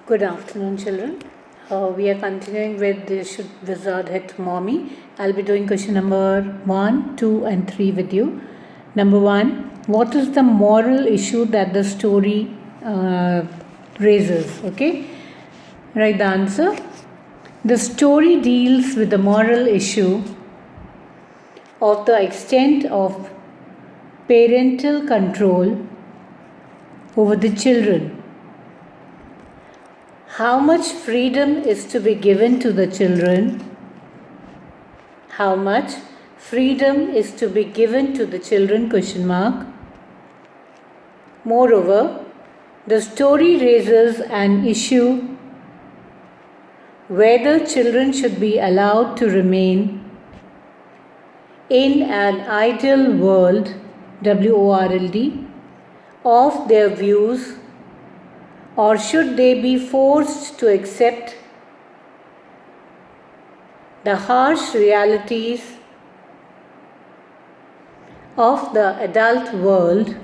Good afternoon, children. We are continuing with the Should Wizard Hit Mommy. I'll be doing question number 1, 2, and 3 with you. Number 1, what is the moral issue that the story raises? Okay, write the answer. The story deals with the moral issue of the extent of parental control over the children. How much freedom is to be given to the children? How much freedom is to be given to the children? Question mark. Moreover, the story raises an issue whether children should be allowed to remain in an ideal world, WORLD, of their views, or should they be forced to accept the harsh realities of the adult world,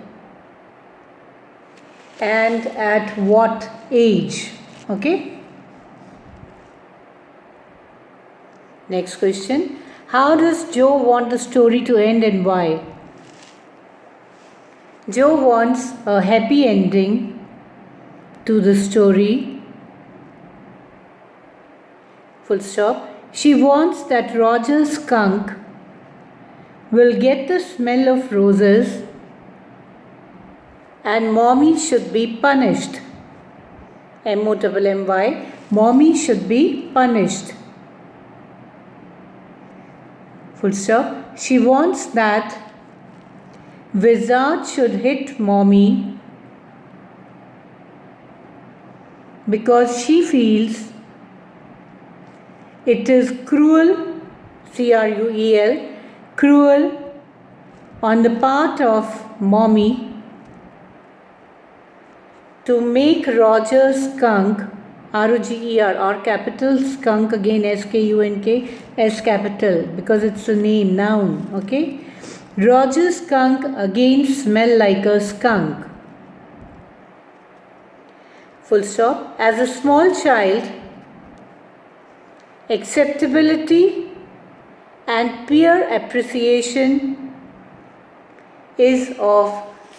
and at what age? Okay. Next question. How does Joe want the story to end and why? Joe wants a happy ending to the story. Full stop. She wants that Roger's skunk will get the smell of roses and Mommy should be punished. MOMMY. Mommy should be punished. Full stop. She wants that Wizard should hit Mommy because she feels it is cruel, CRUEL, cruel on the part of Mommy to make Roger's skunk, ROGER, R capital, skunk again SKUNK, S capital, because it's a name, noun, okay? Roger's skunk again smell like a skunk. Full stop. As a small child, acceptability and peer appreciation is of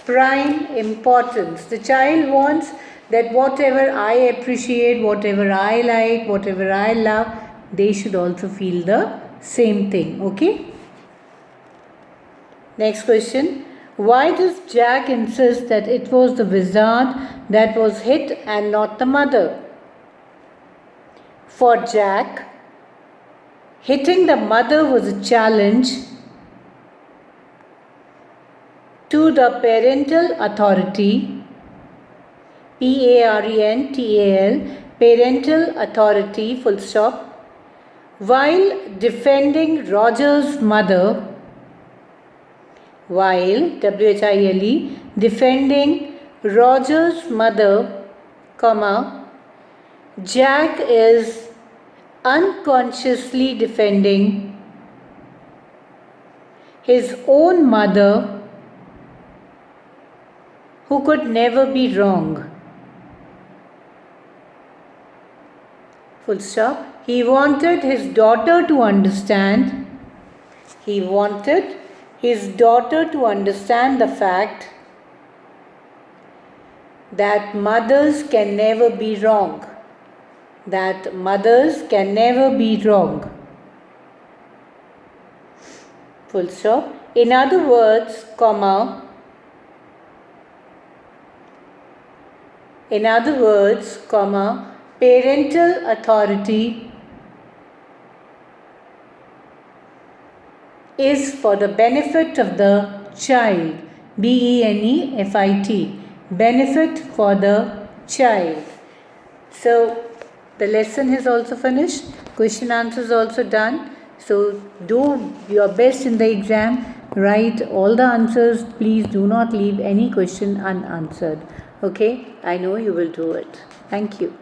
prime importance. The child wants that whatever I appreciate, whatever I like, whatever I love, they should also feel the same thing. Okay? Next question. Why does Jack insist that it was the wizard that was hit and not the mother? For Jack, hitting the mother was a challenge to the parental authority, PARENTAL, parental authority, full stop, while defending Roger's mother, WHILE, defending Roger's mother, comma, Jack is unconsciously defending his own mother, who could never be wrong. Full stop. He wanted his daughter to understand. He wanted his daughter to understand the fact that mothers can never be wrong. That mothers can never be wrong. Full stop. In other words, comma, parental authority is for the benefit of the child. BENEFIT. Benefit for the child. So, the lesson is also finished. Question answers also done. So, do your best in the exam. Write all the answers. Please do not leave any question unanswered. Okay? I know you will do it. Thank you.